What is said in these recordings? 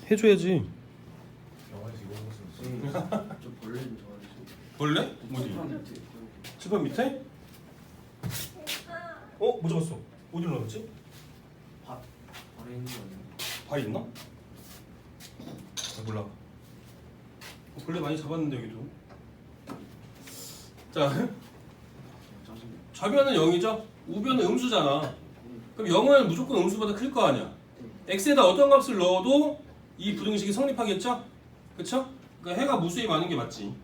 해줘야지. 영화에서 이거 보고 저 벌레 좀 좋아해서. 벌레? 어디? 칠판 밑에? 어? 뭐 잡았어? 어디로 나갔지? 발에 있는 거 아니야? 발 있나? 몰라. 벌레 많이 잡았는데 여기도. 자, 짜증나. 좌변은 0이죠? 우변은 음수잖아. 그럼 0은 무조건 음수보다 클 거 아니야. x에다 어떤 값을 넣어도 이 부등식이 성립하겠죠? 그쵸? 그러니까 해가 무수히 많은 게 맞지.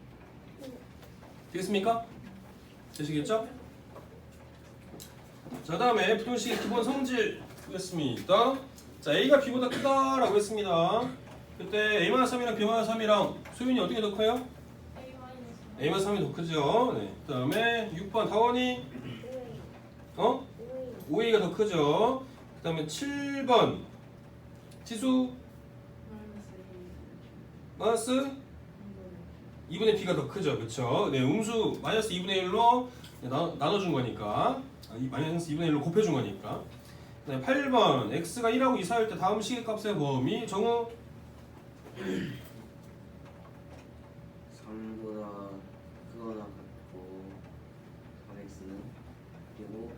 되겠습니까? 되시겠죠? 자, 다음에 부등식의 기본 성질 보겠습니다. 자, a가 b보다 크다라고 했습니다. 그때 a-3이랑 b-3이랑 소윤이 어떻게 더 커요? a-3이 더 크죠. 네. 그 다음에 6번 다원이 5a가 더 크죠. 그 다음에 7번 지수 마이너스 2분의 b가 더 크죠. 그쵸? 네, 음수 마이너스 2분의 1로 나눠준 거니까 마이너스 2분의 1로 곱해준 거니까. 네, 8번 x가 1하고 이사할 때 다음 시계값의 범위 정우 3보다 크거나 같고 3x는 그리고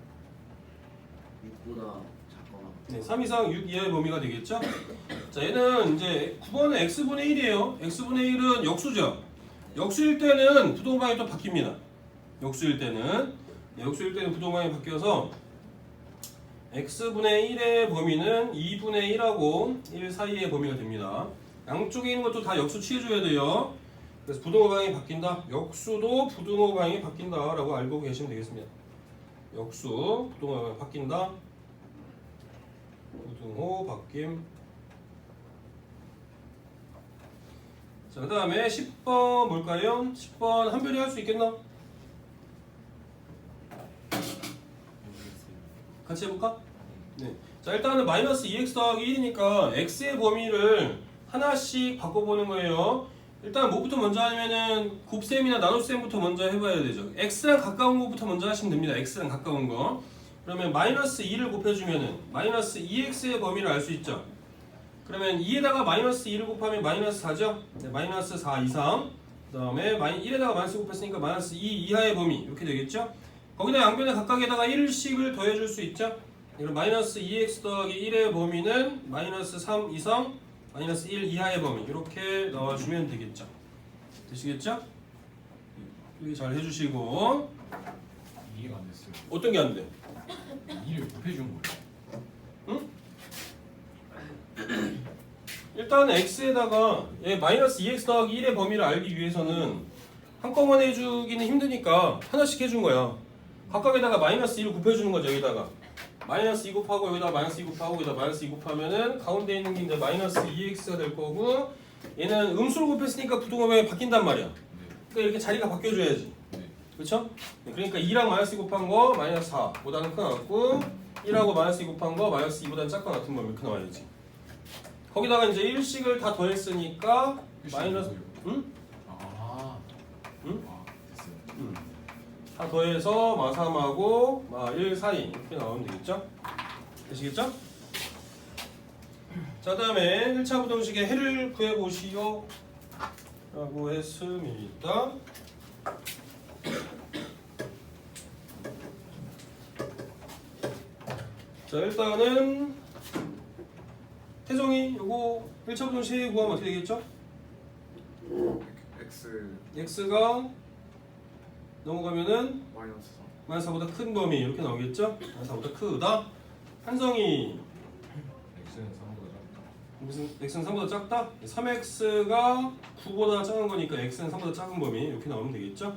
6보다 작거나. 네, 3 이상 6 이하의 범위가 되겠죠? 자, 얘는 이제 9번은 x분의 1이에요. x분의 1은 역수죠. 역수일 때는 부동방이 또 바뀝니다. 역수일 때는 부동방이 바뀌어서 x분의 1의 범위는 2분의 1하고 1 사이의 범위가 됩니다. 양쪽에 있는 것도 다 역수 취해줘야 돼요. 그래서 부등호 방향이 바뀐다. 역수도 부등호 방향이 바뀐다라고 알고 계시면 되겠습니다. 역수 부등호 방향이 바뀐다. 부등호 바뀜. 자, 그 다음에 10번 뭘까요? 10번 한별이 할 수 있겠나? 같이 해볼까? 네. 자, 일단은 마이너스 2x 더하기 1이니까 x의 범위를 하나씩 바꿔보는 거예요. 일단 뭐부터 먼저 하냐면은 곱셈이나 나눗셈부터 먼저 해봐야 되죠. x랑 가까운 것부터 먼저 하시면 됩니다. x랑 가까운 거. 그러면 마이너스 2를 곱해주면은 마이너스 2x의 범위를 알 수 있죠. 그러면 2에다가 마이너스 2를 곱하면 마이너스 4죠. 네, 마이너스 4 이상. 그 다음에 1에다가 마이너스 곱했으니까 마이너스 2 이하의 범위 이렇게 되겠죠. 거기다 양변에 각각에다가 1씩을 더해줄 수 있죠. 그럼 마이너스 2x 더하기 1의 범위는 마이너스 3 이상 마이너스 1 이하의 범위 이렇게 넣어주면 되겠죠. 되시겠죠? 이렇게 잘 해주시고. 이해가 안 됐어요. 어떤 게 안 돼? 2를 곱해준 거예요. 응? 일단 x에다가 마이너스 2x 더하기 1의 범위를 알기 위해서는 한꺼번에 해주기는 힘드니까 하나씩 해준 거야. 각각에다가 마이너스 2를 곱해주는 거죠. 여기다가 마이너스 2 곱하고 여기다 마이너스 2 곱하고 여기다 마이너스 2 곱하면은 가운데 있는 게 이제 마이너스 2x가 될 거고, 얘는 음수를 곱했으니까 부동호방이 바뀐단 말이야. 그러니까 이렇게 자리가 바뀌어줘야지. 그렇죠? 그러니까 2랑 마이너스 2 곱한 거 마이너스 4보다는 크거 같고, 1하고 마이너스 2 곱한 거 마이너스 2보다는 작거 같은 범위 이렇게 나와야지. 거기다가 이제 1씩을 다 더했으니까 마이너스 응? 응? 됐어요. 다 더해서 마3하고 마1 사이 이렇게 나오면 되겠죠? 되시겠죠? 자, 다음에 1차 부등식의 해를 구해보시오 라고 했습니다. 자, 일단은 태종이 요거 1차 부등식 해 구하면 어떻게 되겠죠? x가 넘어가면은 마이너스 4보다 큰 범위 이렇게 나오겠죠? 마이너스 4보다 크다. 한성이 x는 3보다 작다. 무슨 x는 3보다 작다? 3x가 9보다 작은 거니까 x는 3보다 작은 범위 이렇게 나오면 되겠죠?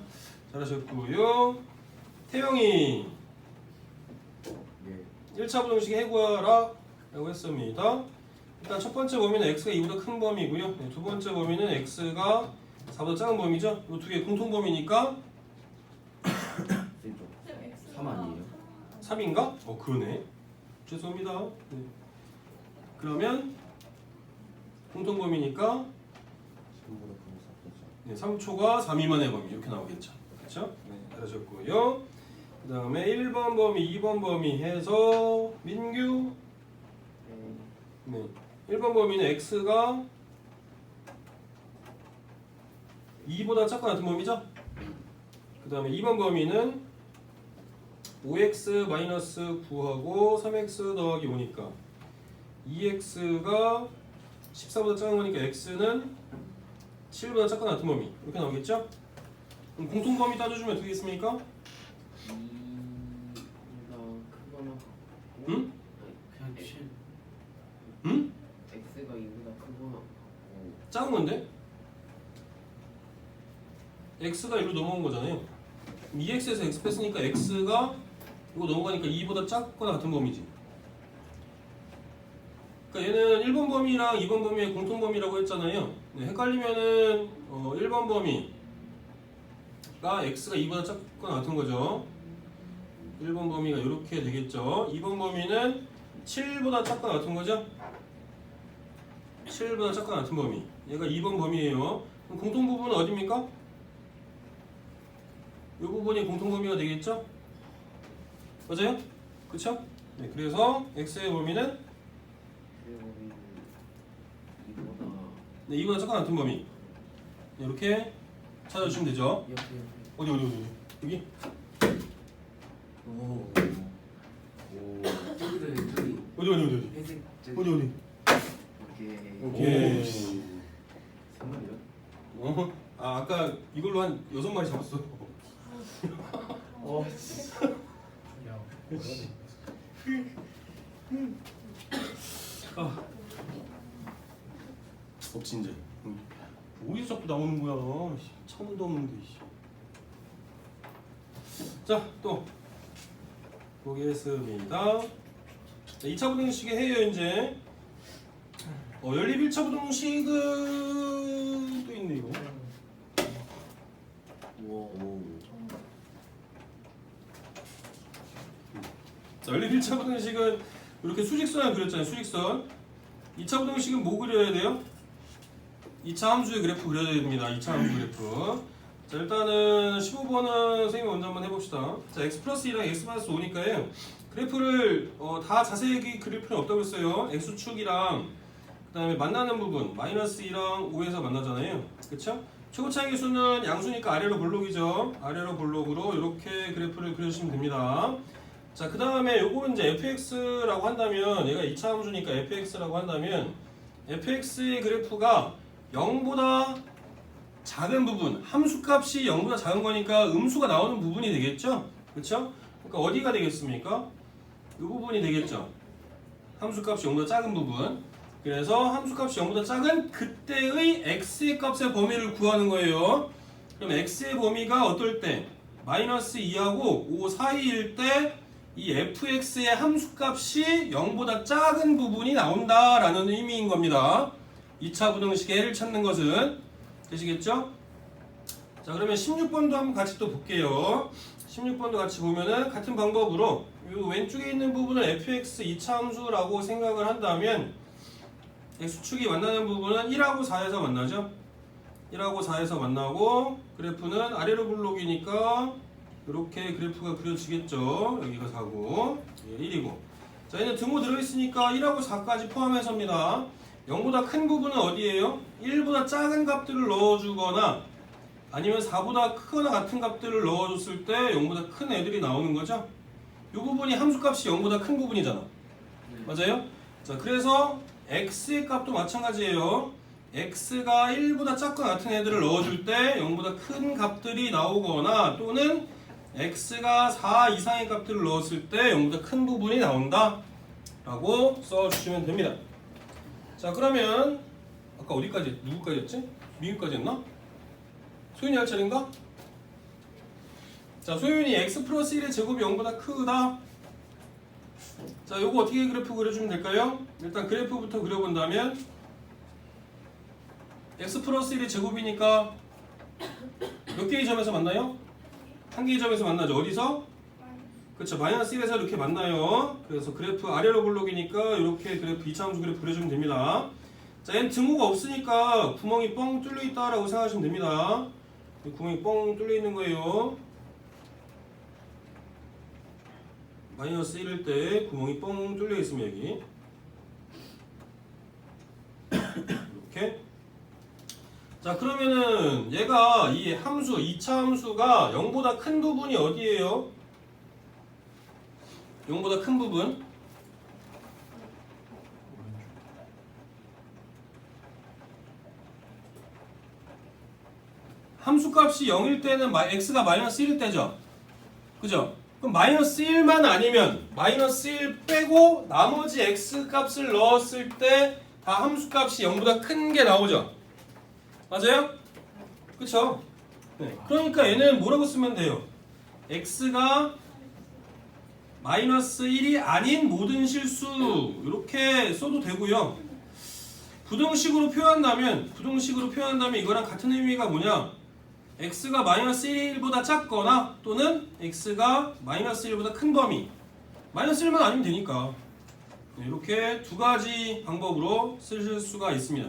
잘하셨고요. 태영이 1차 부등식 해구하라 라고 했습니다. 일단 첫 번째 범위는 x가 2보다 큰 범위고요. 두 번째 범위는 x가 4보다 작은 범위죠. 이 두 개 공통 범위니까 3 아니에요? 3인가? 그러네. 죄송합니다. 네. 그러면 공통 범위니까 3보다 큰 4보다. 네, 3초가 3 미만의 범위 이렇게 나오겠죠. 그렇죠? 네, 잘하셨고요. 그 다음에 1번 범위, 2번 범위 해서 민규 네, 1번 범위는 x가 2보다 작거나 같은 범위죠? 그 다음에 2번 범위는 5x-9하고 3x 더하기 5니까 2x가 14보다 작은 거니까 x는 7보다 작거나 같은 범위 이렇게 나오겠죠? 그럼 공통 범위 따져주면 어떻게 되겠습니까? 2보다 크거나 같고 응? 아니, 그냥 7 응? x가 2보다 크거나 같고 작은 건데? x가 1로 넘어온 거잖아요. 2x에서 x 뺐으니까 x가 이거 넘어가니까 2보다 작거나 같은 범위지. 그러니까 얘는 1번 범위랑 2번 범위의 공통 범위라고 했잖아요. 네, 헷갈리면은 1번 범위가 x가 2보다 작거나 같은 거죠. 1번 범위가 이렇게 되겠죠. 2번 범위는 7보다 작거나 같은 거죠. 7보다 작거나 같은 범위. 얘가 2번 범위예요. 그럼 공통 부분은 어디입니까? 이 부분이 공통 범위가 되겠죠? 맞아요? 그쵸? 네, 그래서 x의 범위는 x의 범위는 2보다 네, 2보다 작거나 같은 범위. 네, 이렇게 찾아주시면 되죠. 옆에 어디 여기? 오 저기도 저기 어디? 회색 저기 어디? 오케이 오케이. 정말요? 아까 이걸로 한 6마리 잡았어. 진짜 야, 없지 이제. 어디서 자꾸 나오는 거야? 차문도 없는데. 자, 또 보겠습니다. 2차 부등식에 해요 이제. 연립 1차 부등식은 또 있네 이거. 오 자, 연립 1차 부등식은 이렇게 수직선을 그렸잖아요. 수직선. 2차 부등식은 뭐 그려야 돼요? 2차 함수의 그래프 그려야 됩니다. 2차 함수 그래프. 자, 일단은 15번은 선생님이 먼저 한번 해봅시다. 자, x 플러스 2랑 x 마이너스 5니까요. 그래프를 다 자세히 그릴 필요는 없다고 했어요. x축이랑 그 다음에 만나는 부분 마이너스 2랑 5에서 만나잖아요. 그쵸? 최고 차이 계수는 양수니까 아래로 볼록이죠. 아래로 볼록으로 이렇게 그래프를 그려주시면 됩니다. 자, 그 다음에 요거는 이제 fx라고 한다면 얘가 2차 함수니까 fx라고 한다면 fx의 그래프가 0보다 작은 부분, 함수값이 0보다 작은 거니까 음수가 나오는 부분이 되겠죠? 그쵸? 그러니까 어디가 되겠습니까? 이 부분이 되겠죠? 함수값이 0보다 작은 부분. 그래서 함수값이 0보다 작은 그때의 x의 값의 범위를 구하는 거예요. 그럼 x의 범위가 어떨 때? 마이너스 2하고 5 사이일 때 이 fx의 함수값이 0보다 작은 부분이 나온다라는 의미인 겁니다. 2차 부등식의 해를 찾는 것은 되시겠죠? 자, 그러면 16번도 한번 같이 또 볼게요. 16번도 같이 보면은 같은 방법으로 이 왼쪽에 있는 부분을 fx 2차 함수라고 생각을 한다면 x축이 만나는 부분은 1하고 4에서 만나죠. 1하고 4에서 만나고 그래프는 아래로 블록이니까 이렇게 그래프가 그려지겠죠. 여기가 4고 1이고 자, 얘는 등호 들어있으니까 1하고 4까지 포함해서입니다. 0보다 큰 부분은 어디예요? 1보다 작은 값들을 넣어주거나 아니면 4보다 크거나 같은 값들을 넣어줬을 때 0보다 큰 애들이 나오는 거죠. 이 부분이 함수값이 0보다 큰 부분이잖아. 맞아요? 자, 그래서 x의 값도 마찬가지예요. x가 1보다 작거나 같은 애들을 넣어줄 때 0보다 큰 값들이 나오거나 또는 x가 4 이상의 값들을 넣었을 때 0보다 큰 부분이 나온다 라고 써주시면 됩니다. 자, 그러면 아까 어디까지 누구까지 했지? 미음까지 했나? 소윤이 할 차례인가? 자, 소윤이 x 플러스 1의 제곱이 0보다 크다. 자, 요거 어떻게 그래프 그려주면 될까요? 일단 그래프부터 그려본다면 x 플러스 1의 제곱이니까 몇 개의 점에서 만나요? 한 개의 점에서 만나죠. 어디서? 그렇죠. 마이너스 1에서 이렇게 만나요. 그래서 그래프 아래로 볼록이니까 이렇게 그래프 2차 함수 그래프 그려주면 됩니다. 자, 얘는 등호가 없으니까 구멍이 뻥 뚫려 있다라고 생각하시면 됩니다. 구멍이 뻥 뚫려 있는 거예요. 마이너스 1일 때 구멍이 뻥 뚫려 있으면 여기 이렇게. 자 그러면은 얘가 이 함수 2차 함수가 0보다 큰 부분이 어디예요? 0보다 큰 부분 함수값이 0일 때는 x가 마이너스 1일 때죠. 그죠? 그럼 마이너스 1만 아니면 마이너스 1 빼고 나머지 x 값을 넣었을 때 다 함수값이 0보다 큰 게 나오죠. 맞아요? 그쵸? 네. 그러니까 얘는 뭐라고 쓰면 돼요? x가 마이너스 1이 아닌 모든 실수 이렇게 써도 되고요. 부등식으로 표현한다면 이거랑 같은 의미가 뭐냐? x가 마이너스 1보다 작거나 또는 x가 마이너스 1보다 큰 범위 마이너스 1만 아니면 되니까 이렇게 두 가지 방법으로 쓰실 수가 있습니다.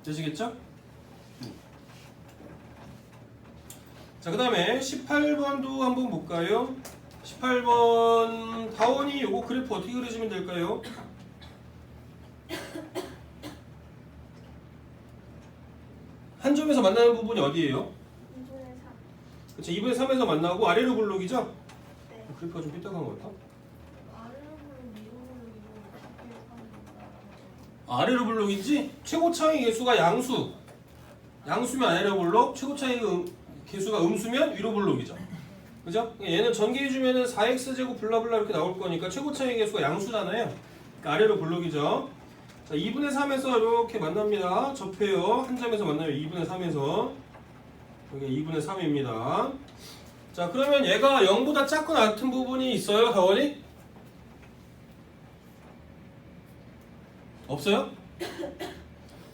되시겠죠? 자, 그 다음에 18번도 한번 볼까요? 18번 다원이 요거 그래프 어떻게 그려주면 될까요? 한 점에서 만나는 부분이 어디예요? 2분의 3. 그쵸, 2분의 3에서 만나고 아래로 블록이죠? 네. 그래프가 좀 삐딱한 것 같아. 아래로 블록인지 최고 차이 계수가 양수면 아래로 블록, 최고 차이 계수가 음수면 위로 블록이죠. 그죠? 얘는 전개해주면은 4x제곱 블라블라 이렇게 나올 거니까 최고 차이 계수가 양수잖아요. 그러니까 아래로 블록이죠. 자, 2분의 3에서 이렇게 만납니다. 접해요. 한 점에서 만나요. 2분의 3에서. 여기 2분의 3입니다. 자, 그러면 얘가 0보다 작거나 같은 부분이 있어요, 다원이? 없어요?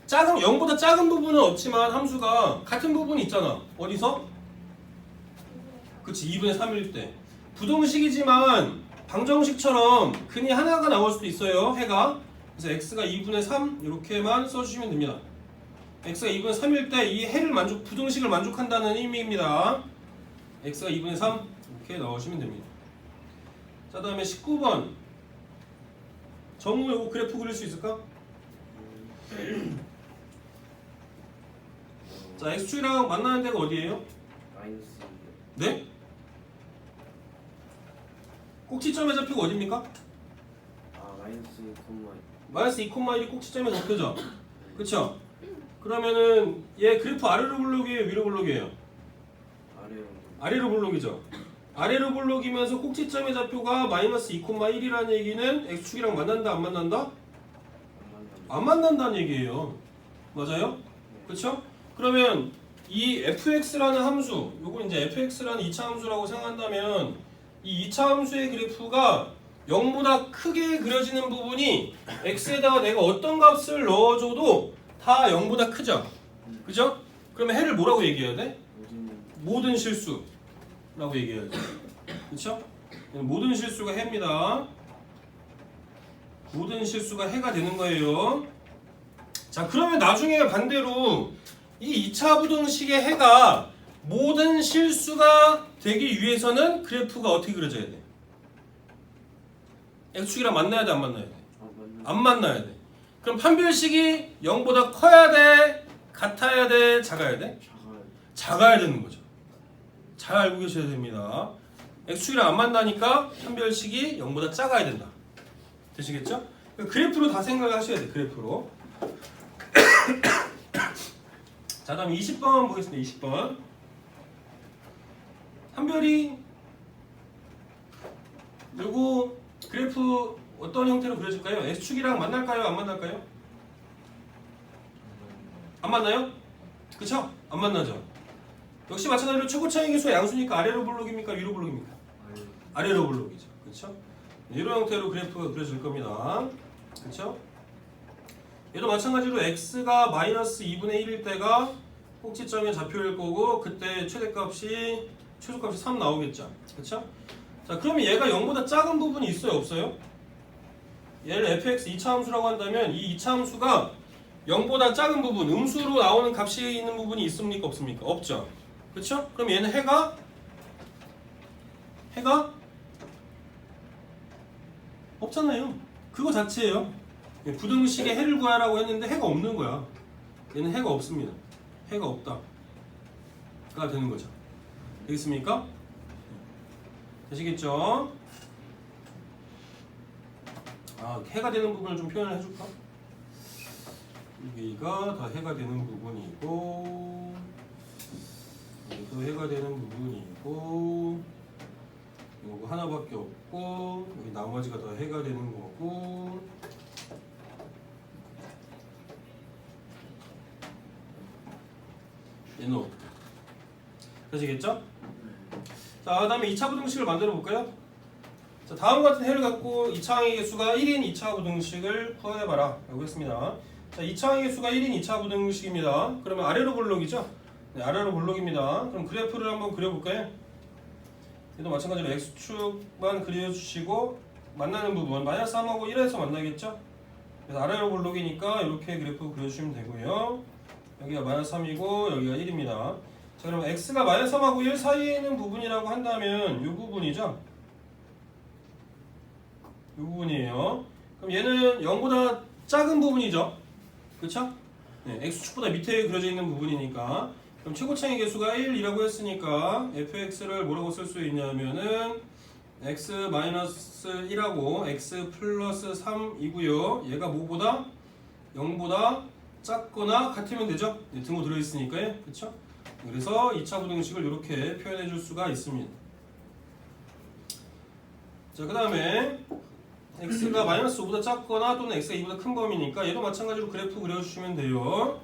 0보다 작은 부분은 없지만 함수가 같은 부분이 있잖아. 어디서? 그치, 2분의 3일 때. 부등식이지만 방정식처럼 근이 하나가 나올 수도 있어요, 해가. 그래서 x가 2분의 3 이렇게만 써주시면 됩니다. x가 2분의 3일 때 이 해를 부등식을 만족한다는 의미입니다. x가 2분의 3 이렇게 넣으시면 됩니다. 자, 다음에 19번 정우 요거 그래프 그릴 수 있을까? 자, x축이랑 만나는 데가 어디예요? 마이너스 네? 꼭지점의 좌표가 어딥니까? 마이너스 2콤마 마이너스 2,1이 꼭지점에 잡혀져. 그쵸? 그러면은 얘 그래프 아래로 블록이에요? 위로 블록이에요? 아래로 아래로 블록이죠. 아래로 블록이면서 꼭지점의 좌표가 마이너스 2,1이라는 얘기는 x축이랑 만난다 안 만난다? 안 만난다는 얘기예요. 맞아요? 그쵸? 그러면 이 fx라는 함수, 요거 이제 fx라는 2차 함수라고 생각한다면 이 2차 함수의 그래프가 0보다 크게 그려지는 부분이 x에다가 내가 어떤 값을 넣어줘도 다 0보다 크죠? 그죠? 그러면 해를 뭐라고 얘기해야 돼? 모든 실수라고 얘기해야죠. 그쵸? 모든 실수가 해입니다. 모든 실수가 해가 되는 거예요. 자, 그러면 나중에 반대로 이 2차 부등식의 해가 모든 실수가 되기 위해서는 그래프가 어떻게 그려져야 돼? x축이랑 만나야 돼, 안 만나야 돼? 안 만나야 돼. 그럼 판별식이 0보다 커야 돼? 같아야 돼? 작아야 돼? 작아야 되는 거죠. 잘 알고 계셔야 됩니다. x축이랑 안 만나니까 판별식이 0보다 작아야 된다. 되시겠죠? 그래프로 다 생각을 하셔야 돼. 그래프로. 자, 다음 20번 보겠습니다. 20번. 한별이 요거 그래프 어떤 형태로 그려질까요? x축이랑 만날까요? 안 만날까요? 안 만나요? 그쵸? 안 만나죠. 역시 마찬가지로 최고 차이 계수가 양수니까 아래로 블록입니까? 위로 블록입니까? 아래로 블록이죠. 그쵸? 이런 형태로 그래프가 그려질 겁니다. 그쵸? 얘도 마찬가지로 x가 마이너스 2분의 1일 때가 꼭지점의 좌표일 거고 그때 최소값이 3 나오겠죠. 그쵸? 자, 그러면 얘가 0보다 작은 부분이 있어요? 없어요? 얘를 fx 2차 함수라고 한다면 이 2차 함수가 0보다 작은 부분, 음수로 나오는 값이 있는 부분이 있습니까? 없습니까? 없죠. 그쵸? 그럼 얘는 해가 없잖아요. 그거 자체예요. 부등식의 해를 구하라고 했는데 해가 없는 거야. 얘는 해가 없습니다. 해가 없다 가 되는 거죠. 되겠습니까? 되시겠죠? 해가 되는 부분을 좀 표현을 해줄까? 여기가 다 해가 되는 부분이고, 여기도 해가 되는 부분이고, 요거 하나밖에 없고, 여기 나머지가 다 해가 되는 거고, 얘는 없고. 되시겠죠? 자, 그 다음에 2차 부등식을 만들어 볼까요? 자, 다음 같은 해를 갖고 2차항의 개수가 1인 2차 부등식을 구해봐라 라고 했습니다. 자, 2차항의 개수가 1인 2차 부등식입니다. 그러면 아래로 볼록이죠? 네, 아래로 볼록입니다. 그럼 그래프를 한번 그려볼까요? 얘도 마찬가지로 x축만 그려주시고 만나는 부분 마이너스 3하고 1에서 만나겠죠? 그래서 아래로 볼록이니까 이렇게 그래프 그려주시면 되고요. 여기가 마이너스 3이고 여기가 1입니다. 자, 그럼 x가 마이너스 3하고 1 사이에 있는 부분이라고 한다면 이 부분이죠? 이 부분이에요. 그럼 얘는 0보다 작은 부분이죠. 그렇죠? 네, x축보다 밑에 그려져 있는 부분이니까. 그럼 최고차의 개수가 1이라고 했으니까 fx를 뭐라고 쓸 수 있냐면은 x-1하고 x 플러스 3이고요. 얘가 뭐보다? 0보다 작거나 같으면 되죠? 네, 등호 들어있으니까요. 그렇죠? 그래서 2차 부등식을 이렇게 표현해 줄 수가 있습니다. 자, 그 다음에 x가 마이너스 5보다 작거나 또는 x가 2보다 큰 범위니까 얘도 마찬가지로 그래프 그려주시면 돼요.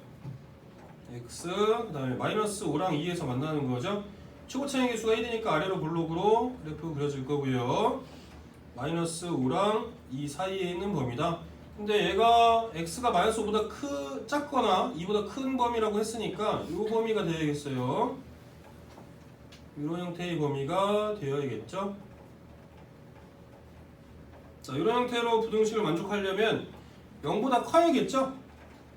x 그 다음에 마이너스 5랑 2에서 만나는 거죠. 최고차의 개수가 1이니까 아래로 블록으로 그래프 그려줄 거고요. 마이너스 5랑 2 사이에 있는 범위다. 근데 얘가 x가 마이너스 5보다 작거나 2보다 큰 범위라고 했으니까 이 범위가 되어야겠어요. 이런 형태의 범위가 되어야겠죠. 자, 이런 형태로 부등식을 만족하려면 0보다 커야겠죠?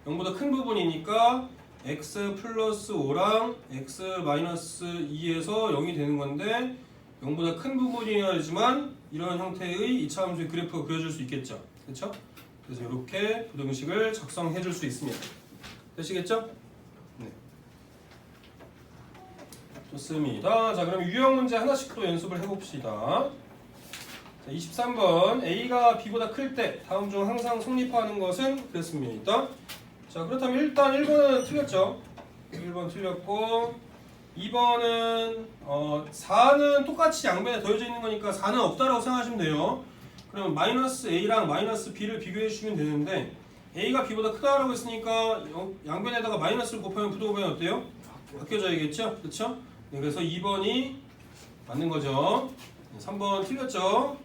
0보다 큰 부분이니까 x 플러스 5랑 x 마이너스 2에서 0이 되는 건데 0보다 큰 부분이어야지만 이런 형태의 2차 함수의 그래프가 그려질 수 있겠죠? 그렇죠? 그래서 이렇게 부등식을 작성해 줄 수 있습니다. 되시겠죠? 네. 좋습니다. 자, 그럼 유형 문제 하나씩 또 연습을 해봅시다. 자, 23번 A가 B보다 클 때 다음 중 항상 성립하는 것은 그랬습니다. 자, 그렇다면 일단 1번은 틀렸죠. 1번 틀렸고 2번은 4는 똑같이 양변에 더해져 있는 거니까 4는 없다라고 생각하시면 돼요. 그러면 마이너스 A랑 마이너스 B를 비교해 주시면 되는데 A가 B보다 크다라고 했으니까 양변에다가 마이너스를 곱하면 부등호방이 어때요? 바뀌어져야겠죠? 그렇죠? 네, 그래서 2번이 맞는 거죠. 3번 틀렸죠?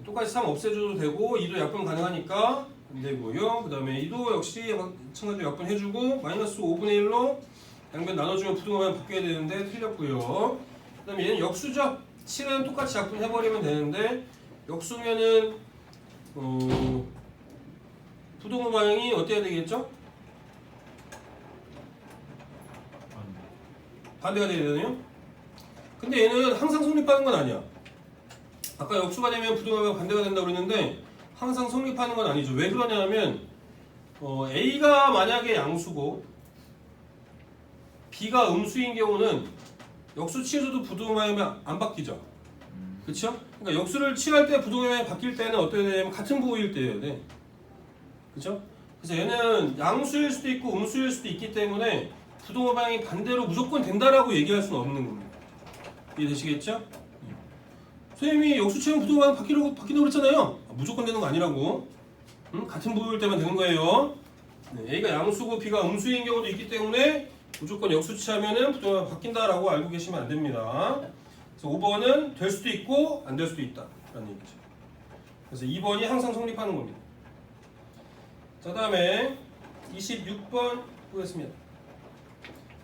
똑같이 3 없애줘도 되고 2도 약분 가능하니까 안 되고요. 그 다음에 2도 역시 마찬가지로 약분해주고 마이너스 5분의 1로 양변 나눠주면 부등호방이 바뀌어야 되는데 틀렸고요. 그 다음에 얘는 역수죠? 7은 똑같이 약분해버리면 되는데 역수면은 부등호방이 어때야 되겠죠? 반대가 돼야 되나요? 근데 얘는 항상 성립하는 건 아니야. 아까 역수가 되면 부등호방이 반대가 된다고 그랬는데 항상 성립하는 건 아니죠. 왜 그러냐면 A가 만약에 양수고 B가 음수인 경우는 역수 취해줘도 부등호방이 안 바뀌죠. 그렇죠? 그러니까 역수를 취할 때 부등호방이 바뀔 때는 어떻게 되냐면 같은 부호일 때예요. 네. 그렇죠? 그래서 얘는 양수일 수도 있고 음수일 수도 있기 때문에 부등호방이 반대로 무조건 된다라고 얘기할 수는 없는 겁니다. 이해되시겠죠? 선생님이 역수 취하면 부등호방이 바뀐다고 그랬잖아요. 무조건 되는 거 아니라고. 같은 부호일 때만 되는 거예요. 네, A가 양수고 B가 음수인 경우도 있기 때문에 무조건 역수 취하면은 부등호방이 바뀐다라고 알고 계시면 안 됩니다. 그래서 5번은 될 수도 있고 안 될 수도 있다 라는 얘기죠. 그래서 2번이 항상 성립하는 겁니다. 자, 다음에 26번 보겠습니다.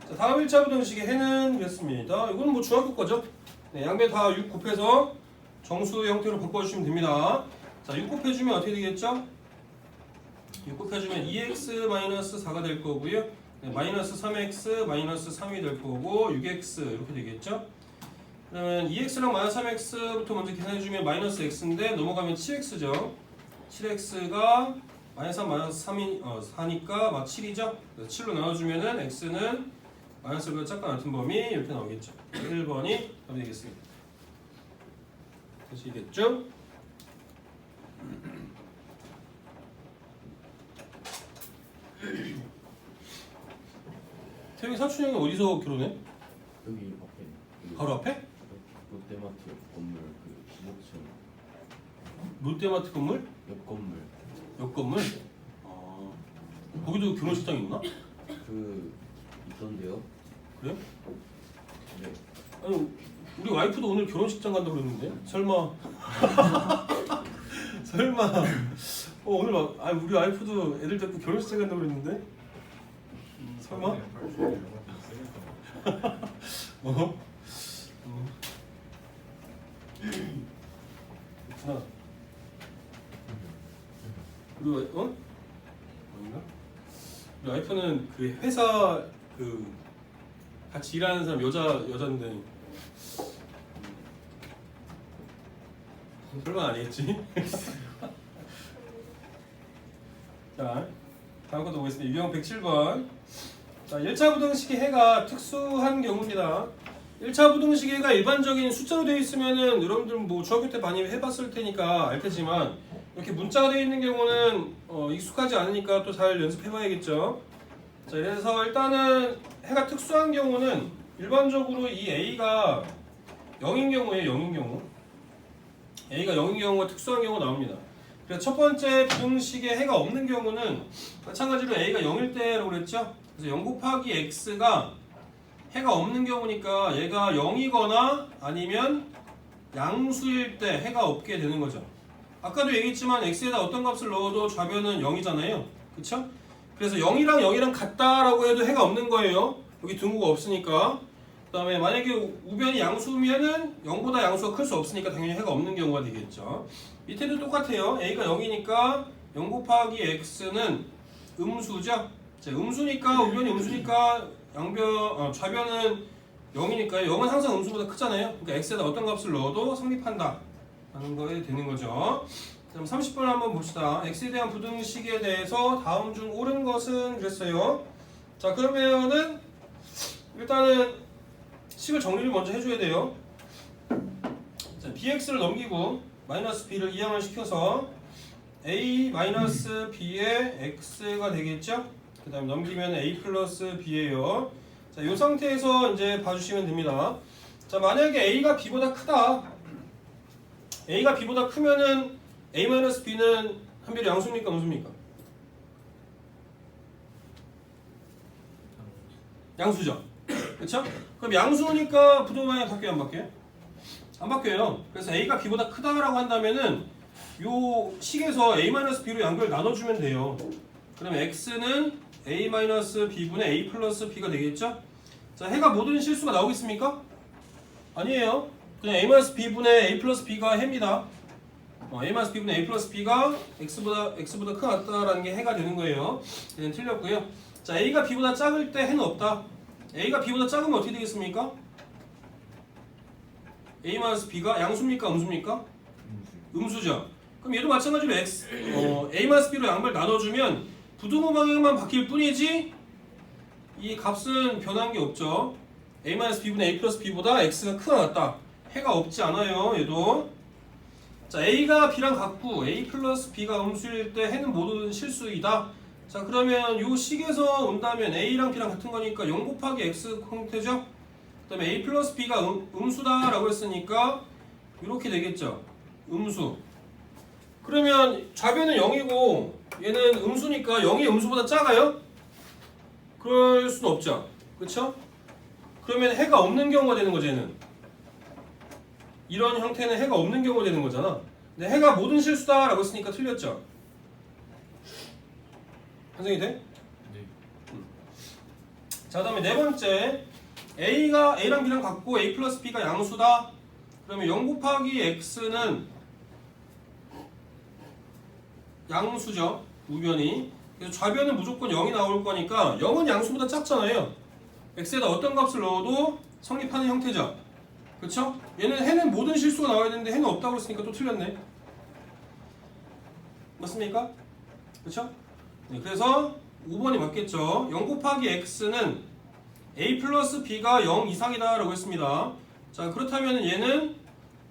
자, 다음 1차 부등식의 해는 그랬습니다. 이거는 뭐 중학교 거죠. 네, 양변 다 6 곱해서 정수 형태로 바꿔주시면 됩니다. 자, 6 곱해주면 어떻게 되겠죠? 6 곱해주면 2x-4가 될 거고요. 네, 마이너스 3x 마이너스 3이 될 거고 6x 이렇게 되겠죠? 그러면 2x랑 마이너스 3x부터 먼저 계산해주면 마이너스 x인데 넘어가면 7x죠. 7x가 마이너스 3 마이너스 3이 4니까 막 7이죠. 그래서 7로 나눠주면은 x는 마이너스보다 작거나 같은 범위 이렇게 나오겠죠. 1번이 답이 되겠습니다. 되시겠죠? 태용이 사촌 형이 어디서 결혼해? 여기 앞에 바로 앞에? 롯데마트 건물 그 기록촌 롯데마트 건물? 옆 건물 옆 건물? 거기도 결혼식장 있나? 그 있던데요? 그래? 네. 아니 우리 와이프도 오늘 결혼식장 간다고 그랬는데 설마 설마 오늘 막 우리 와이프도 애들 데리고 결혼식장 간다고 그랬는데 설마? 뭐? 그렇구나. 우리 아닌가? 우리 와이프는 그 회사 그 같이 일하는 사람 여자인데 설마 아니겠지? 자 다음 것도 보겠습니다. 유형 107번. 자 1차 부등식의 해가 특수한 경우입니다. 1차 부등식의 해가 일반적인 숫자로 되어 있으면은 여러분들 뭐 중학교 때 많이 해봤을 테니까 알 테지만 이렇게 문자가 되어 있는 경우는 익숙하지 않으니까 또 잘 연습해봐야겠죠. 자 그래서 일단은 해가 특수한 경우는 일반적으로 이 A가 0인 경우에 0인 경우 A가 0인 경우가 특수한 경우가 나옵니다. 그래서 첫 번째 부등식에 해가 없는 경우는 마찬가지로 A가 0일 때라고 그랬죠. 그래서 0 곱하기 X가 해가 없는 경우니까 얘가 0이거나 아니면 양수일 때 해가 없게 되는 거죠. 아까도 얘기했지만 X에다 어떤 값을 넣어도 좌변은 0이잖아요. 그쵸? 그래서 0이랑 0이랑 같다라고 해도 해가 없는 거예요. 여기 등호가 없으니까. 그 다음에 만약에 우변이 양수면은 0보다 양수가 클 수 없으니까 당연히 해가 없는 경우가 되겠죠. 밑에도 똑같아요. A가 0이니까 0 곱하기 X는 음수죠. 자, 음수니까 우변이 음수니까 좌변은 0이니까요. 0은 항상 음수보다 크잖아요. 그러니까 X에다 어떤 값을 넣어도 성립한다 라는 거에 되는 거죠. 그럼 30번 한번 봅시다. X에 대한 부등식에 대해서 다음 중 옳은 것은 그랬어요. 자 그러면은 일단은 식을 정리를 먼저 해줘야 돼요. 자, bx를 넘기고 마이너스 b를 이항을 시켜서 a 마이너스 b의 x가 되겠죠? 그 다음에 넘기면 a 플러스 b예요. 자, 이 상태에서 이제 봐주시면 됩니다. 자, 만약에 a가 b보다 크다. a가 b보다 크면은 a 마이너스 b는 한별이 양수입니까? 음수입니까? 양수죠. 그렇죠? 그럼 양수니까 부등호방향 바뀌어요, 안 바뀌어요? 안 바뀌어요. 그래서 a가 b보다 크다라고 한다면은 요 식에서 a-b로 양변을 나눠주면 돼요. 그러면 x는 a-b분의 a 플러스 b가 되겠죠? 자, 해가 모든 실수가 나오겠습니까? 아니에요. 그냥 a-b분의 a 플러스 b가 해입니다. a-b분의 a 플러스 b가 x보다 크다라는 게 해가 되는 거예요. 얘는 틀렸고요. 자, a가 b보다 작을 때 해는 없다. a가 b보다 작으면 어떻게 되겠습니까? a-b가 양수입니까? 음수입니까? 음수죠. 그럼 얘도 마찬가지로 a-b로 양변을 나눠주면 부등호 방향만 바뀔 뿐이지 이 값은 변한 게 없죠. a-b분의 a 플러스 b보다 x가 크다 같다. 해가 없지 않아요. 얘도. 자, a가 b랑 같고 a 플러스 b가 음수일 때 해는 모든 실수이다. 자, 그러면 요 식에서 온다면 a랑 b랑 같은 거니까 0 곱하기 x 형태죠. 그 다음에 a 플러스 b가 음수다 라고 했으니까 이렇게 되겠죠. 음수. 그러면 좌변은 0이고 얘는 음수니까 0이 음수보다 작아요? 그럴 수는 없죠. 그쵸? 그러면 해가 없는 경우가 되는 거죠. 얘는 이런 형태는 해가 없는 경우가 되는 거잖아. 근데 해가 모든 실수다 라고 했으니까 틀렸죠. 완성이 돼? 네. 자, 그 다음에 네 번째 A가 A랑 B랑 같고 A 플러스 B가 양수다. 그러면 0 곱하기 X는 양수죠. 우변이. 그래서 좌변은 무조건 0이 나올 거니까 0은 양수보다 작잖아요. X에다 어떤 값을 넣어도 성립하는 형태죠. 그쵸? 얘는 해는 모든 실수가 나와야 되는데 해는 없다고 했으니까 또 틀렸네. 맞습니까? 그렇죠? 네, 그래서 5번이 맞겠죠. 0 곱하기 x는 a 플러스 b가 0 이상이다 라고 했습니다. 자, 그렇다면 얘는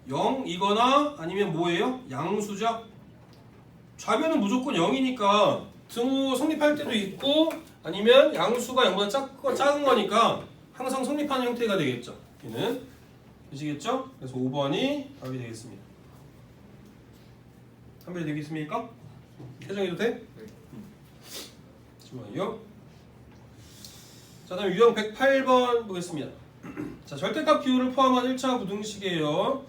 0이거나 아니면 뭐예요? 양수죠. 좌변은 무조건 0이니까 등호 성립할 때도 있고 아니면 양수가 0보다 작은 거니까 항상 성립하는 형태가 되겠죠. 얘는 되시겠죠? 그래서 5번이 답이 되겠습니다. 한별이 되겠습니까? 태정해도 돼? 잠시만요. 자, 다음 유형 108번 보겠습니다. 자, 절대값 기호를 포함한 1차 부등식이에요.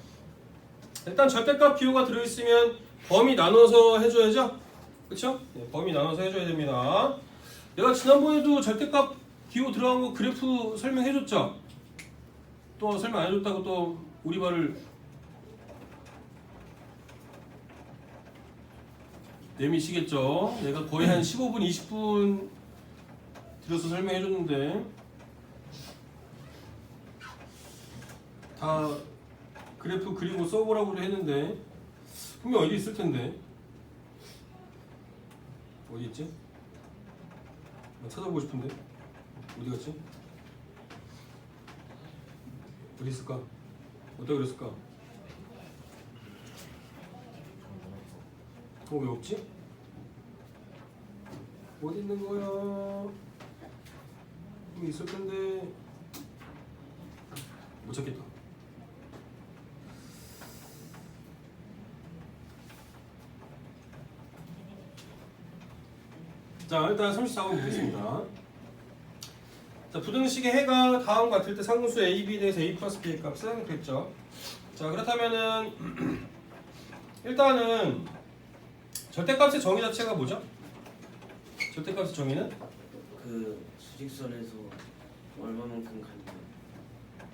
일단 절대값 기호가 들어있으면 범위 나눠서 해줘야죠. 그쵸? 네, 범위 나눠서 해줘야 됩니다. 내가 지난번에도 절대값 기호 들어간 거 그래프 설명해줬죠? 또 설명 안 해줬다고 또 우리말을 내미시겠죠? 내가 거의 한 15분, 20분 들어서 설명해줬는데 다 그래프 그리고 써보라고 했는데 분명 어디 있을 텐데 어디 있지? 찾아보고 싶은데 어디 갔지? 어디 있을까? 어디다 그랬을까? 왜 없지? 어디 있는 거야? 여기 있을 텐데 못 찾겠다. 자, 일단 34번 보겠습니다. 자, 부등식의 해가 다음과 같을 때 상수 a, b 대해서 a 플러스 b의 값은 그랬죠. 자, 그렇다면은 일단은 절대값의 정의 자체가 뭐죠? 절대값의 정의는 그 수직선에서 얼마만큼 간다.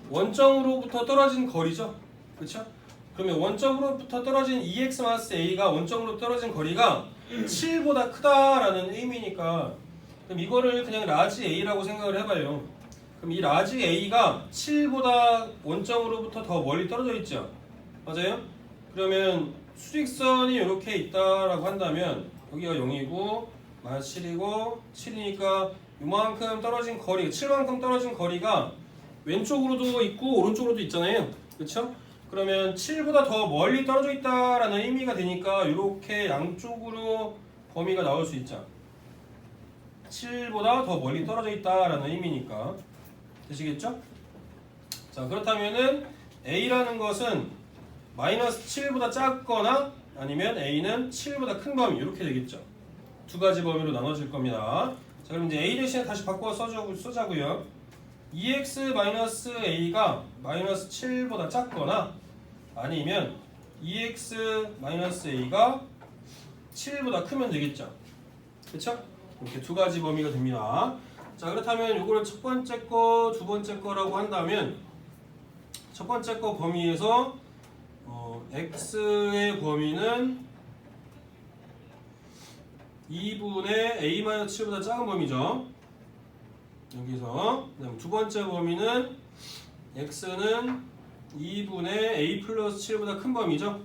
원점으로부터 떨어진 거리죠. 그렇죠? 그러면 원점으로부터 떨어진 2x-a가 원점으로 떨어진 거리가 7보다 크다라는 의미니까 그럼 이거를 그냥 라지 a라고 생각을 해봐요. 그럼 이 라지 a가 7보다 원점으로부터 더 멀리 떨어져 있죠. 맞아요? 그러면 수직선이 이렇게 있다라고 한다면 여기가 0이고 마이너스 7이고 7이니까 이만큼 떨어진 거리, 7만큼 떨어진 거리가 왼쪽으로도 있고 오른쪽으로도 있잖아요. 그렇죠? 그러면 7보다 더 멀리 떨어져 있다라는 의미가 되니까 이렇게 양쪽으로 범위가 나올 수 있죠. 7보다 더 멀리 떨어져 있다라는 의미니까 되시겠죠? 자, 그렇다면은 A라는 것은 마이너스 7보다 작거나 아니면 A는 7보다 큰 범위 이렇게 되겠죠. 두 가지 범위로 나눠질 겁니다. 자, 그럼 이제 A 대신에 다시 바꿔 써자고요. 2x-a가 마이너스 7보다 작거나 아니면 2x-a가 7보다 크면 되겠죠. 그렇죠? 이렇게 두 가지 범위가 됩니다. 자, 그렇다면 이거를 첫 번째 거, 두 번째 거라고 한다면 첫 번째 거 범위에서 x의 범위는 2분의 a-7보다 작은 범위죠. 여기서 그다음 두 번째 범위는 x는 2분의 a 플러스 7보다 큰 범위죠.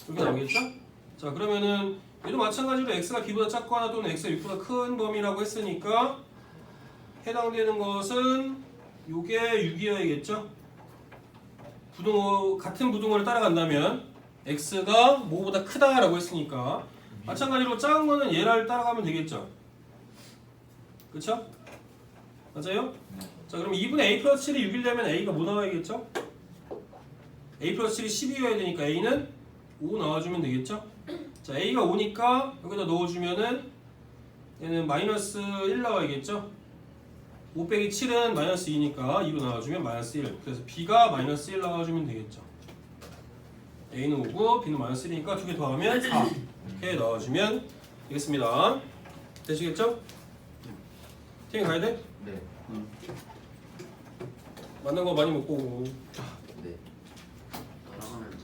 이렇게 나오겠죠? 자, 그러면은 얘도 마찬가지로 x가 b보다 작거나 또는 x가 6보다 큰 범위라고 했으니까 해당되는 것은 요게 6이어야겠죠? 부등호, 같은 부등호를 따라간다면 x가 뭐보다 크다라고 했으니까 마찬가지로 작은 거는 얘를 따라가면 되겠죠? 그쵸? 맞아요? 자, 그럼 2분의 a 플러스 7이 6이려면 a가 뭐 나와야겠죠? a 플러스 7이 10이어야 되니까 a는 5 나와주면 되겠죠? 자, a가 5니까 여기다 넣어주면은 얘는 마이너스 1 나와야겠죠? 5 빼기 7은 마이너스 2니까 2로 나와주면 마이너스 1. 그래서 b가 마이너스 1 나와주면 되겠죠. a는 5고 b는 마이너스 1이니까 두 개 더하면 4 이렇게 넣어주면 되겠습니다. 되시겠죠? 팀 가야 돼? 네. 만난 거 많이 먹고 오고. 네. 날아가면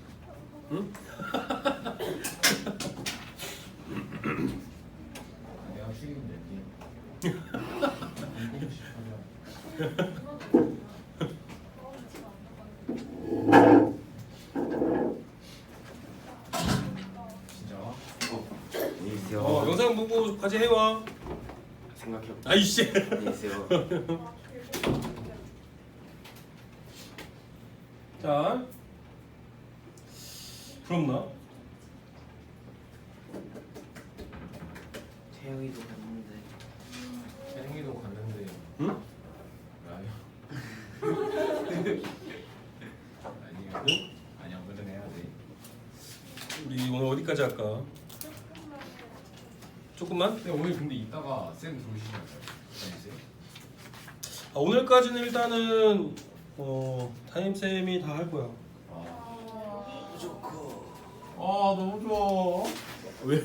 응? 내가 쉬기면 될게. 공부 시작하면. 진짜? 안녕히 계세요. 영상 아이씨. 안녕히 계세요. 자, 부럽나? 태영이도 갔는데 태영이도 갔는데 응? 왜요? 아니요. 응? 아니야, 뭐든 해야 돼. 우리 오늘 어디까지 할까? 조금만? 근데 오늘 근데 이따가 쌤 들어오시지 않아요? 쌤? 아, 오늘까지는 일단은 담임 쌤이 다 할 거야. 좋고 아 너무 좋아. 왜?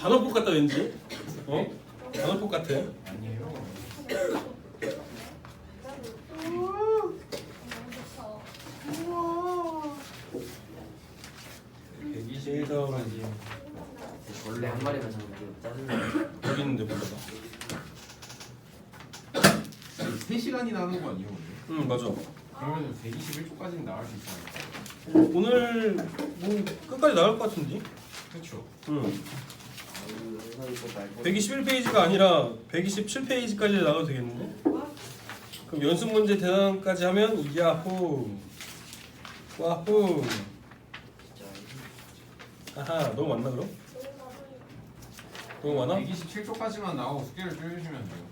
단어폭 같다 왠지? 단어폭 같아. 아니에요. 그래서 원래 한 마리만 잡으면 짜증나. 여기 있는데 몰라. 3시간이나 하는 거 아니에요 오늘? 응 맞아. 그러면 121초까지는 나갈 수 있어요. 오늘 뭐 끝까지 나올 것 같은데? 그렇죠. 응. 영상이 또 말고 121페이지가 아니라 127페이지까지 나와도 되겠는데? 그럼 연습 문제 대상까지 하면 야호 와호 진짜 아하 너무 많나 그럼? 너무 많아? 127초까지만 나오고 숙제를 빼주시면 돼요.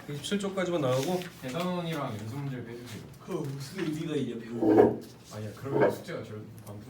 127쪽까지만 나오고 대단원이랑 연습 문제를 빼주세요. 그 무슨 의미가 있냐 배우. 아니야, 그러면 숙제가 저 반토막